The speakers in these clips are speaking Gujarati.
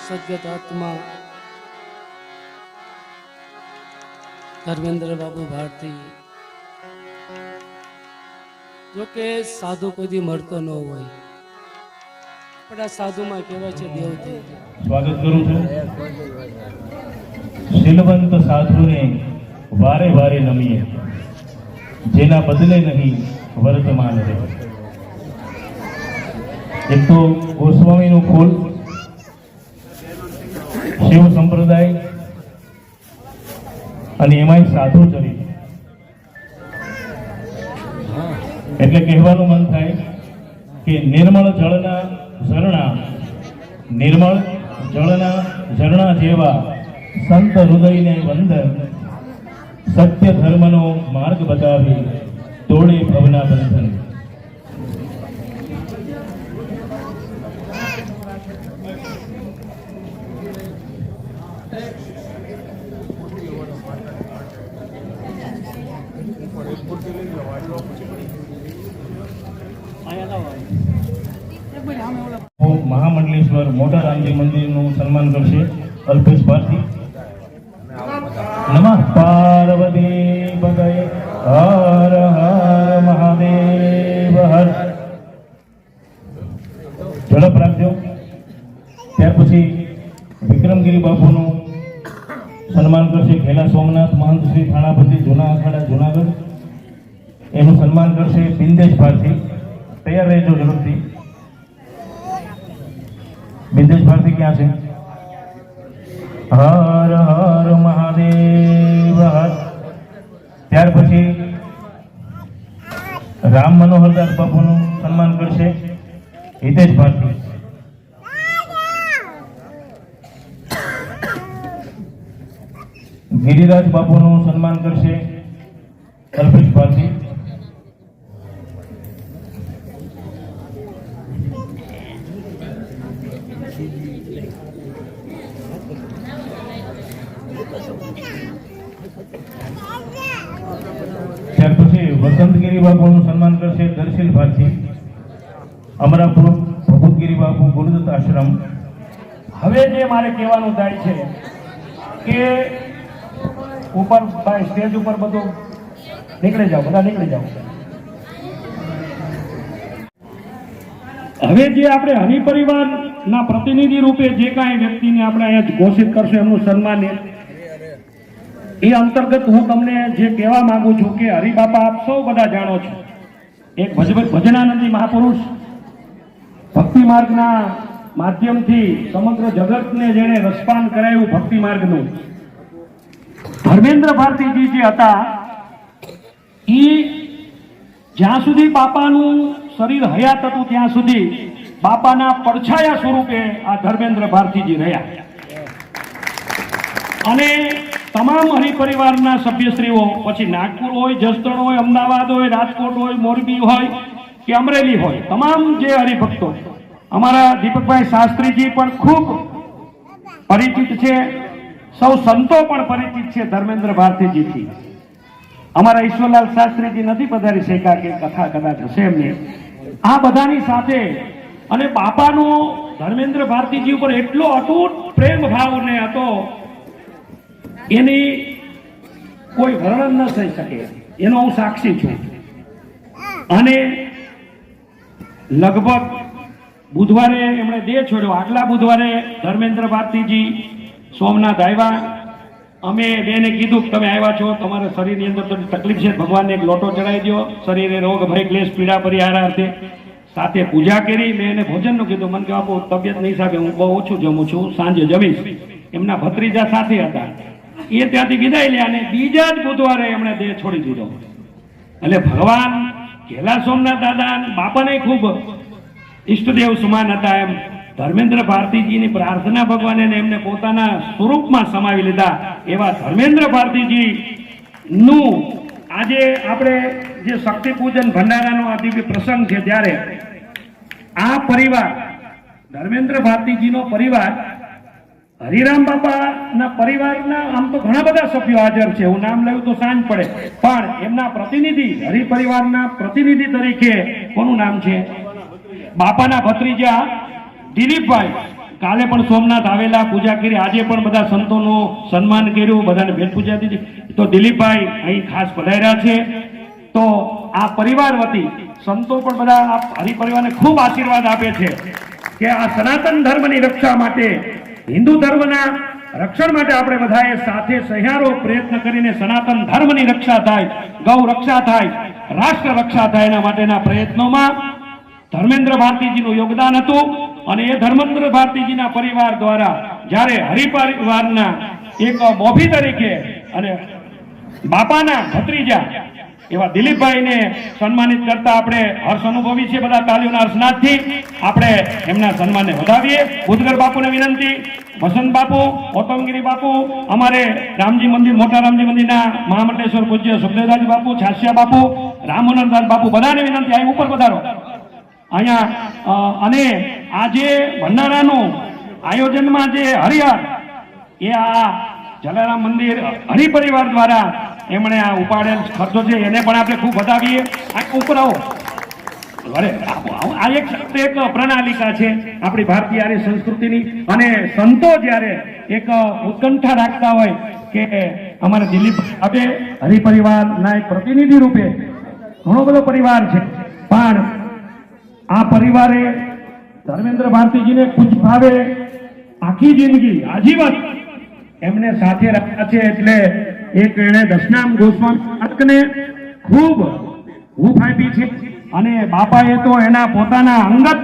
સદગત આત્મા ધર્મેન્દ્ર બાબુ ભારતી, જો કે સાધુ કોઈ મળતો ન હોય, પણ આ સાધુમાં કહેવાય છે દેવ થઈ ગયા. સ્વાગત કરું છું. શીલવંત સાધુને વારે વારે નમીએ, જેના બદલે નહીં વર્તમાન રહે. એક તો ગોસ્વામીનું કુલ, શિવ સંપ્રદાય અને એમાંય સાધુ ચરિત્ર, એટલે કહેવાનું મન થાય કે નિર્મળ જળના ઝરણા જેવા સંત હૃદયને વંદન, સત્ય ધર્મનો માર્ગ બતાવી તોડે ભવના બંધન. મહામંડલેશ્વર મોટા રામજી મંદિરનું સન્માન કરશે અલ્પેશ ભારતી. નમઃ પાર્વતી પતય હર હર મહાદેવ હર. ઝડપ રાખજો. ત્યાર પછી વિક્રમગીરી બાપુનું સન્માન કરશે ઘેલા સોમનાથ મહંત શ્રી થાણાપતિ જૂના અખાડા જુનાગઢ. એનું સન્માન કરશે બિંદેશ ભારતી. તૈયાર રહેજો ઝડપથી. બિંદેશ ભારતી ક્યાં છે? હર હર મહાદેવ હર. ત્યાર પછી રામ મનોહરદાસ બાપુનું સન્માન કરશે હિતેશ ભારતી. ગિરિરાજ બાપુનું સન્માન કરશે અલ્પેશ ભારતી. ત્યાર પછી વસંતગીરી બાપુનું સન્માન કરશે દર્શીલ ભારતી. અમરાપુર ભગવતગીરી બાપુ ગુરુદત્ત આશ્રમ. હવે જે મારે કહેવાનું થાય છે કે ઉપર સ્ટેજ ઉપર બધું નીકળી જાઓ, બધા નીકળી જાઓ. હવે જે આપણે હરિ પરિવારના પ્રતિનિધિ રૂપે જે કાંઈ વ્યક્તિને આપણે અહીંયા ઘોષિત કરશું એમનું સન્માન, એ અંતર્ગત હું તમને જે કહેવા માંગુ છું કે હરિબાપા આપ સૌ બધા જાણો છો, એક ભજનાનંદી મહાપુરુષ, ભક્તિ માર્ગના માધ્યમથી સમગ્ર જગતને જેણે રસપાન કરાયું ભક્તિ માર્ગનું, ધર્મેન્દ્ર ભારતીજી જે હતા એ જ્યાં સુધી બાપાનું શરીર હયાત હતું ત્યાં સુધી બાપાના પડછાયા સ્વરૂપે આ ધર્મેન્દ્ર ભારતીજી રહ્યા. અને તમામ હરિપરિવારના સભ્યશ્રીઓ, પછી નાગપુર હોય, જસદણ હોય, અમદાવાદ હોય, રાજકોટ હોય, મોરબી હોય કે અમરેલી હોય, તમામ જે હરિભક્તો, અમારા દીપકભાઈ શાસ્ત્રીજી પણ ખૂબ પરિચિત છે, સૌ સંતો પણ પરિચિત છે ધર્મેન્દ્ર ભારતીજીથી. અમારા ઈશ્વરલાલ શાસ્ત્રીજી નથી પધારી શક્યા કે કથા કદાચ હશે એમને. આ બધાની સાથે અને બાપાનો ધર્મેન્દ્ર ભારતીજી ઉપર એટલો અતૂટ પ્રેમ ભાવને હતો, એની કોઈ વર્ણન ન થઈ શકે, એનો હું સાક્ષી છું. અને લગભગ બુધવારે એમણે દેહ છોડ્યો. આગલા બુધવારે ધર્મેન્દ્ર ભારતીજી સોમનાથ આવ્યા. અમે બેને કીધું કે તમે આવ્યા છો, તમારા શરીરની અંદર થોડી તકલીફ છે, ભગવાનને એક લોટો ચડાવી દો, શરીરે રોગ ભય ક્લેશ પીડા પરિહારાર્થે. સાથે પૂજા કરી. મેં એને ભોજનનું કીધું. મને કે બાપુ તબિયતના હિસાબે હું બહુ ઓછું જમું છું, સાંજે જમીશ. એમના ભત્રીજા સાથે હતા, એ ત્યાંથી વિદાય લે અને બીજા જ બુધવારે એમણે દેહ છોડી દીધો. એટલે ભગવાન ઘેલા સોમનાથ દાદા બાપાને ખૂબ ઈષ્ટદેવ સમાન હતા. એમ ધર્મેન્દ્ર ભારતીજીની પ્રાર્થના ભગવાને એમને પોતાના સ્વરૂપમાં સમાવી લીધા. એવા ધર્મેન્દ્ર ભારતીજી નું આજે આપણે જે શક્તિ પૂજન ભંડારાનો આ દિવ્ય પ્રસંગ છે, ત્યારે આ પરિવાર, ધર્મેન્દ્ર ભારતીજીનો પરિવાર, હરિરામ બાપાના પરિવારના આમ તો ઘણા બધા સભ્યો હાજર છે, હું નામ લેવું તો સાંજ પડે, પણ એમના પ્રતિનિધિ, હરિપરિવારના પ્રતિનિધિ તરીકે કોનું નામ છે? બાપાના ભત્રીજા દિલીપભાઈ કાલે પણ સોમનાથ આવેલા, પૂજા કરી, આજે પણ બધા સંતોનું સન્માન કર્યું, બધાને ભેટ પૂજા દીધી. તો દિલીપભાઈ અહીં ખાસ પધાર્યા છે. તો આ પરિવાર વતી સંતો પણ બધા આ હરિપરિવારને ખૂબ આશીર્વાદ આપે છે કે આ સનાતન ધર્મની રક્ષા માટે, હિન્દુ ધર્મના રક્ષણ માટે આપણે બધાએ સાથે સહિયારો પ્રયત્ન કરીને સનાતન ધર્મની રક્ષા થાય, ગૌ રક્ષા થાય, રાષ્ટ્ર રક્ષા થાય, એના માટેના પ્રયત્નોમાં ધર્મેન્દ્ર ભારતીજીનું યોગદાન હતું. અને એ ધર્મેન્દ્ર ભારતીજીના પરિવાર દ્વારા જ્યારે હરિપરિવારના એક મોભી તરીકે અને બાપાના ભત્રીજા એવા દિલીપભાઈને સન્માનિત કરતા આપણે હર્ષ અનુભવી છે. બધા તાલીઓના હર્ષનાથથી આપણે એમના સન્માનને વધાવીએ. ભૂતગર બાપુને વિનંતી, વસંત બાપુ, ઓતમગીરી બાપુ, અમારે રામજી મંદિર, મોટા રામજી મંદિરના મહામંડલેશ્વર પૂજ્ય સુખદેવરાજ બાપુ, છાસિયા બાપુ, રામમનોહરદાસ બાપુ, બધાને વિનંતી અહીં ઉપર પધારો અહીંયા. અને આજે ભંડારાનું આયોજનમાં જે હરિહર એ આ જલારામ મંદિર હરિપરિવાર દ્વારા એમણે આ ઉપાડેલ ખર્ચો છે એને પણ આપણે ખૂબ વધાવીએ. આ ઉપર આવો. અરે આ એક પ્રણાલિકા છે આપણી ભારતીય આર્ય સંસ્કૃતિની. અને સંતો જ્યારે એક ઉત્કંઠા રાખતા હોય કે અમારા દિલીપ આપણે હરિપરિવારના એક પ્રતિનિધિ રૂપે, ઘણો બધો પરિવાર છે, પણ આ પરિવારે ધર્મેન્દ્ર ભારતીજીને પૂજ ભાવે આખી જિંદગી આજીવન એમને સાથે રાખ્યા છે. એટલે એક એણે દશનામ ગોસ્વામી ખૂબ હૂંફ આપી છે. અને બાપાએ તો એના પોતાના અંગત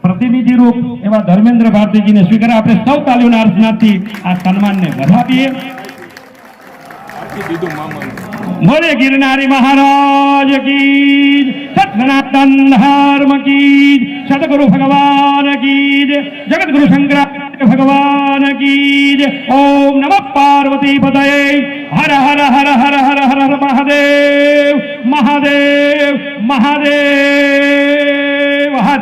પ્રતિનિધિ રૂપ એવા ધર્મેન્દ્ર ભારતીજીને સ્વીકાર્યા. આપણે સૌ તાલીઓના અર્થનાથી આ સન્માનને વધાવીએ. બોલે ગિરનારી મહારાજ કી, સનાતન ધર્મ કી, સદગુરુ ભગવાન કી, જગતગુરુ શંકરાચાર્ય ભગવાન કી. ઓમ નમઃ પાર્વતી પતये. હર હર હર હર હર હર હર મહાદેવ મહાદેવ મહાદેવ હર.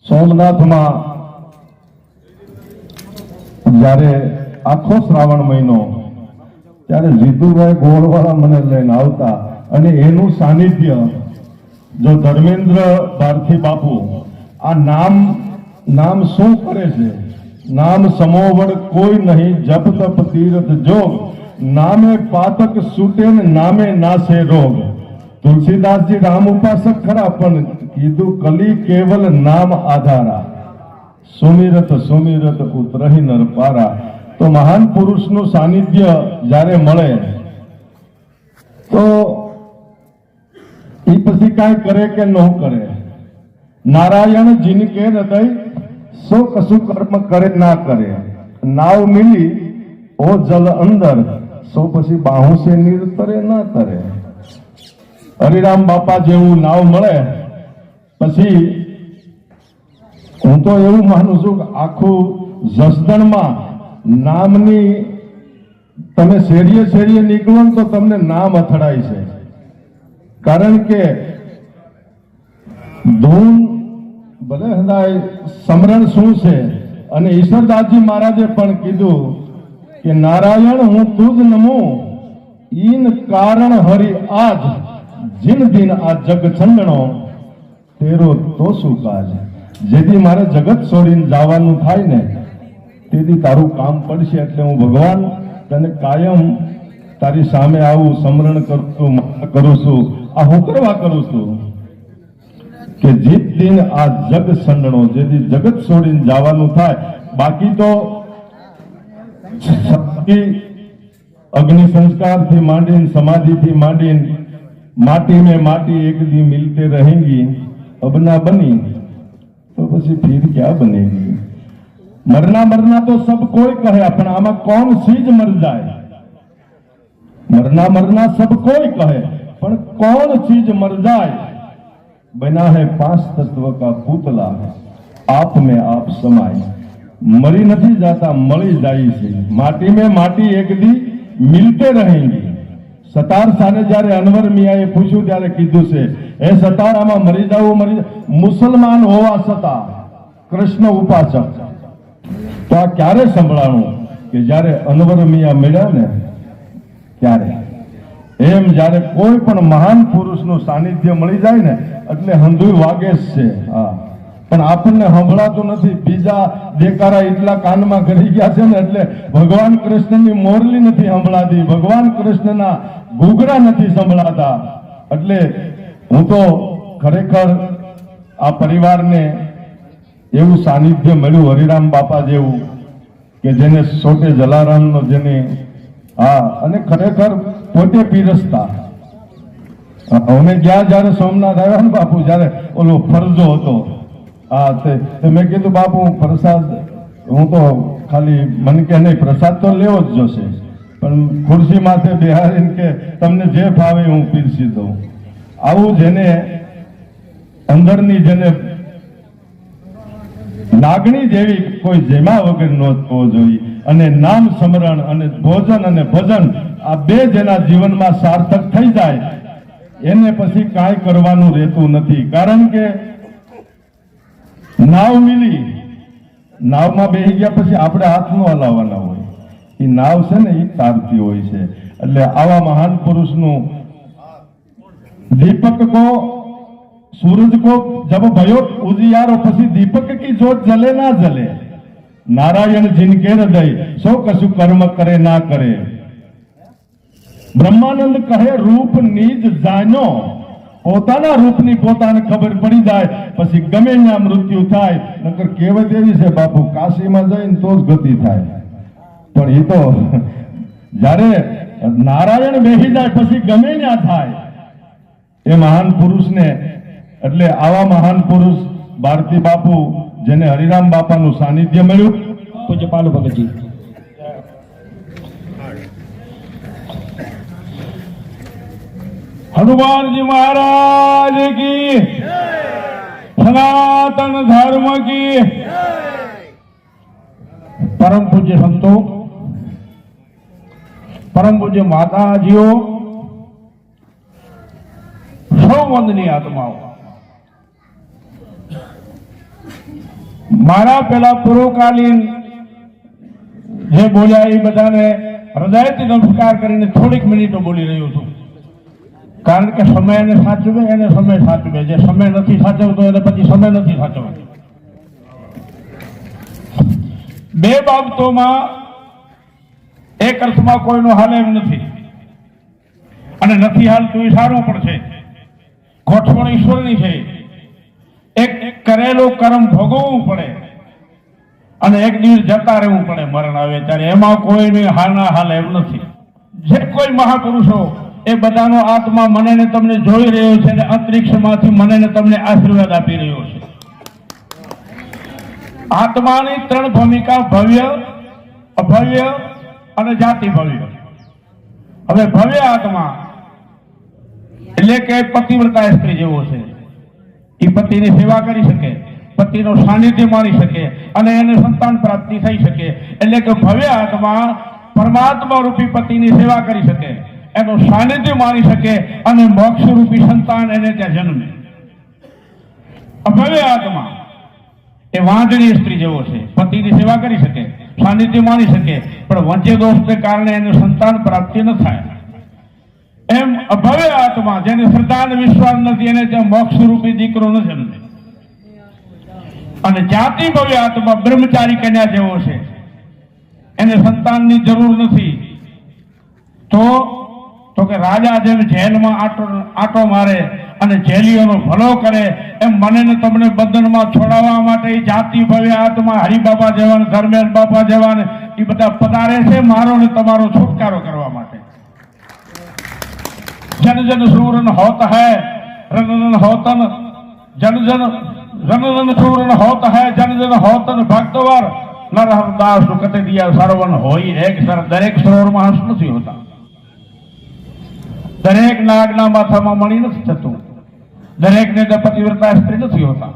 સોમનાથમાં જ્યારે આખો શ્રાવણ મહિનો ત્યારે જીતુભાઈ ગોળવાળા મને લઈને આવતા અને એનું સાનિધ્ય જો ધર્મેન્દ્ર ભારતી બાપુ આ નામ શું કરે છે? નામ સમોવડ કોઈ નહીં, જપ તપ તીર્થ જોગ, નામે પાતક છૂટે ને નામે નાશે રોગ. તુલસીદાસજી રામ ઉપાસક ખરા, પણ કીધું કલી કેવલ નામ આધારા, સુમિરત સુમિરત ઉતરહી નર પારા. તો મહાન પુરુષનું સાનિધ્ય જ્યારે મળે તો એ પછી કાંઈ કરે કે ન કરે. નારાયણ જીનકે હૃદય સો કશું કર્મ કરે ના કરે, નાવ મિલી ઓ જલ અંદર, સો પછી બાહુ સે નીર તરે ના તરે. હરિરામ બાપા જેવું નાવ મળે પછી હું તો એવું માનું છું કે આખું જસદણમાં નામની તમે શેરીએ શેરીએ નીકળો ને તો તમને નામ અથડાય છે. કારણ કે ધૂન ભલે હદાય સમરણ શું છે. અને ઈશ્વરદાસજી મહારાજે પણ કીધું કે નારાયણ હું તુજ નમું, ઈન કારણ હરિ આજ, જીન દિન આ જગ છંદણો, તેરો તો શું કાજ. જેથી મારે જગત છોડીને જવાનું થાય ને તેથી તારું કામ પડશે. એટલે હું ભગવાન તને કાયમ તારી સામે આવું સમરણ કરું છું. આ હું કરવા કરું છું કે જીત દિન આ જગ સંડણો, જેથી જગત છોડીને જવાનું થાય. બાકી તો અગ્નિ સંસ્કાર થી માંડીને સમાધિ થી માંડીને माटी में माटी एक दी मिलते रहेंगी, अब ना बनी तो પછી फिर क्या बनेगी. मरना मरना तो सब कोई कहे, अपना आमा कौन चीज मर जाए. मरना मरना सब कोई कहे, पर कौन चीज मर जाए. बना है 5 तत्व का पुतला, आप में आप समाए. मरी नहीं जाता, मળી જાય છે. माटी में माटी एक दी मिलते रहेंगी. સતાર સાને જ્યારે અનવર મિયાએ પૂછ્યું ત્યારે કીધું છે, એ સતાર આમાં મરી જાવું, મરી મુસલમાન હોવા છતાં કૃષ્ણ ઉપાસક. તો આ ક્યારે સંભળાણું કે જ્યારે અનવર મિયા મળ્યા ને ત્યારે. એમ જ્યારે કોઈ પણ મહાન પુરુષનું સાનિધ્ય મળી જાય ને એટલે હંધુય વાગે જ છે. હા, પણ આપણને સંભળાતું નથી. બીજા દેકારા એટલા કાનમાં કરી ગયા છે ને એટલે ભગવાન કૃષ્ણની મોરલી નથી સંભળાતી, ભગવાન કૃષ્ણના ઘૂઘરા નથી સંભળાતા. એટલે હું તો ખરેખર આ પરિવારને એવું સાનિધ્ય મળ્યું હરિરામ બાપા જેવું કે જેને સોટે જલારામનો જેને હા અને ખરેખર પોતે પીરસતા. અમે ગયા જયારે સોમનાથ આવ્યા ને બાપુ, જયારે ઓલો ફરજો હતો, હા તે મેં કીધું બાપુ પ્રસાદ હું તો ખાલી મને કે નહીં પ્રસાદ તો લેવો જ જોશે, પણ ખુરશી માથે બેહારીને કે તમને જે ભાવે હું પીરસી દઉં. આવું જેને અંદરની જેને લાગણી જેવી કોઈ જેમા વગર ન થવો જોઈએ, અને નામ સ્મરણ અને ભોજન અને ભજન આ બે જેના જીવનમાં સાર્થક થઈ જાય એને પછી કાંઈ કરવાનું રહેતું નથી. કારણ કે નાવ મિલી, નાવમાં બેસી ગયા પછી આપણે હાથ ન હલાવવાના હોય, એ નાવ છે ને એ તારતી હોય છે. એટલે આવા મહાન પુરુષનું दीपक को सूरज को जब भयो उजियारो पसी दीपक की जोत जले ना जले, नारायण जिनके हृदय सो कछु कर्म करे ना करे. બ્રહ્માનંદ કહે રૂપ નીજ જાણો, પોતાના રૂપની પોતાને ખબર પડી જાય પછી ગમે ત્યાં મૃત્યુ થાય. નકર કહેવત એવી છે બાપુ, કાશીમાં જઈને તો જ ગતિ થાય, પણ એ તો જ્યારે નારાયણ બેસી જાય પછી ગમે ત્યાં થાય. એ મહાન પુરુષને એટલે આવા મહાન પુરુષ ભારતી બાપુ જેને હરિરામ બાપાનું સાનિધ્ય મળ્યું. પૂજ્ય પાલુ ભગતજી. हनुमान जी महाराज की, सनातन धर्म की. परम पूज्य संतो, परम पूज्य माताजीओ, सौ वंदनीय आत्माओं, मारा पेला पूर्वकालीन જે બોલ્યા એ બધાને હૃદયથી નમસ્કાર કરીને થોડીક મિનિટો બોલી રહ્યો છું, કારણ કે સમય એને સાચવે, એને સમય સાચવે. જે સમય નથી સાચવતો એને પછી સમય નથી સાચવતો. બે બાબતોમાં એક અર્થમાં કોઈનો હાલ એમ નથી, અને નથી હાલતું એ સારું પણ છે. ગોઠવણ ઈશ્વરની છે. એક કરેલું કર્મ ભોગવવું પડે અને એક દિવસ જતા રહેવું પડે, મરણ આવે ત્યારે. એમાં કોઈની હાલના હાલ એમ નથી. જે કોઈ મહાપુરુષો એ બધાનો આત્મા મને ને તમને જોઈ રહ્યો છે અને અંતરિક્ષમાંથી મને ને તમને આશીર્વાદ આપી રહ્યો છે. આત્માની ત્રણ ભૂમિકા, ભવ્ય, અભવ્ય અને જાતિ ભવ્ય. હવે ભવ્ય આત્મા એટલે કે પતિવ્રતા સ્ત્રી જેવો છે. એ પતિની સેવા કરી શકે, પતિનો સાનિધ્ય માણી શકે અને એને સંતાન પ્રાપ્તિ થઈ શકે. એટલે કે ભવ્ય આત્મા પરમાત્મા રૂપી પતિની સેવા કરી શકે, એનું સાનિધ્ય માણી શકે અને મોક્ષ રૂપી સંતાન એને ત્યાં જન્મે. અભવ્ય આત્મા એ વાંઢણી સ્ત્રી જેવો છે. પતિની સેવા કરી શકે, સાનિધ્ય માણી શકે, પણ વંચે દોષને કારણે એને સંતાન પ્રાપ્તિ ન થાય. એમ અભવ્ય આત્મા જેને શ્રદ્ધા અને વિશ્વાસ નથી એને ત્યાં મોક્ષ રૂપી દીકરો ન જન્મે. અને જાતિ ભવ્ય આત્મા બ્રહ્મચારી કન્યા જેવો છે. એને સંતાનની જરૂર નથી. તો કે રાજા જેમ જેલમાં આટો મારે અને જેલીઓનો ભલો કરે, એમ મને ને તમને બંધનમાં છોડાવવા માટે જાતિ ભવ્ય આત્મા હરિબાબા જેવા, ધર્મેશ બાપા જેવા એ બધા પધારે છે મારો ને તમારો છુટકારો કરવા માટે. जन जन सूरन होता है रन होतन, जन जन रन रन सूरन होता है जन जन होतन भक्तवर नर हरदास कते दिया सर्वन होई एक सर. दरेक સરોવરમાં હંસ નથી હોતા, દરેક નાગના માથામાં મણી નથી થતું, દરેકને પતિવ્રતા સ્ત્રી નથી હોતા.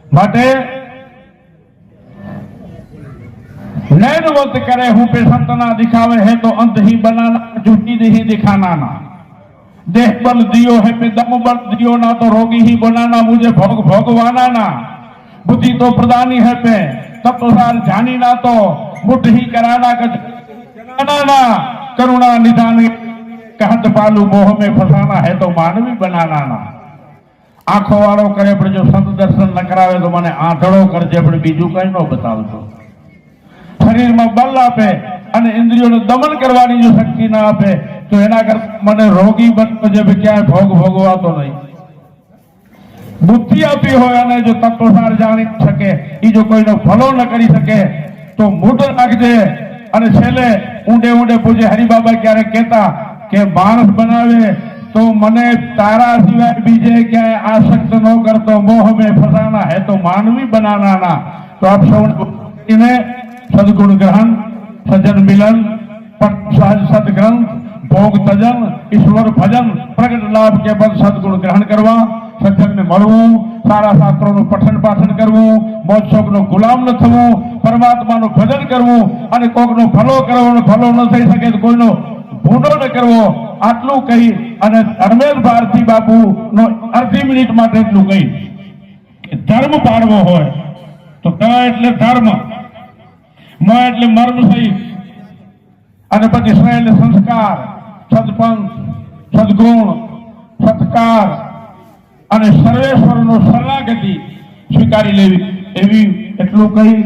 માટે नैनवत करे हूं पे संतना दिखावे है तो अंत ही बनाना, झूठी नहीं दिखाना ना. देह बल दियो है पे दम बल दियो ना, तो रोगी ही बनाना मुझे भोग भोगवाना ना. बुद्धि तो प्रदानी है पे तब तो सार जानी ना, तो मुठ ही कराना ना. करुणा निधान कहत पालू मोह में फसाना है तो मानवी बनाना ना। आंखो वाળો કરે પણ જો સંત દર્શન ન કરાવે તો મને આંધળો કરજે પણ બીજું કઈ ન બતાવતો। શરીરમાં બળ આપે અને ઇન્દ્રિયોનું દમન કરવાની જો શક્તિ ના આપે તો એના કરતા મને રોગી બનતો જે ક્યાંય ભોગ ભોગવાતો નહીં। બુદ્ધિ આપી હોય અને જો તત્વસાર જાણી શકે એ જો કોઈનો ભલો ન કરી શકે તો મૂઢ રાખજે। અને છેલ્લે ઊંડે ઊંડે પૂજ્ય હરિબાબા ક્યારેક કહેતા કે માણસ બનાવે तो मने तारा सिवाय बीजे क्या आसक्त न करतो मोह में फसाना है तो मानवी बनाना ना। तो आप सबने सदगुण ग्रहण सज्जन मिलन सदग्रंथ भोग तजन ईश्वर भजन प्रगट लाभ के बद सदगुण ग्रहण करवा सज्जन ने मळवू सारा शास्त्रों નું પઠન પાઠન કરવું મોજ શોખનો ગુલામ ન થવું પરમાત્માનું ભજન કરવું અને કોકનો ભલો કરવાનો ભલો ન થઈ શકે તો કોઈનો ભૂંડો ન કરવો। આટલું કહી અને ધર્મેશ ભારતી બાપુ નો અડધી મિનિટ માટે એટલું કહી ધર્મ પાળવો હોય તો ક એટલે ધર્મ, મ એટલે મર્મ સહિત અને પછી સ એટલે સંસ્કાર સદપંથ સદગુણ સત્કાર અને સર્વેશ્વરનો શરણાગતિ સ્વીકારી લેવી એવી એટલું કહી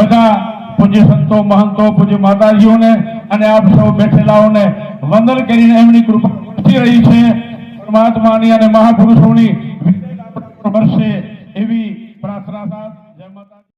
બધા પૂજ્ય સંતો મહંતો પૂજ્ય માતાજીઓને અને આપ સૌ બેઠેલાઓને વંદન કરીને એમની કૃપા રહી છે। પરમાત્માની અને મહાપુરુષોની વર્ષે એવી પ્રાર્થના સાથે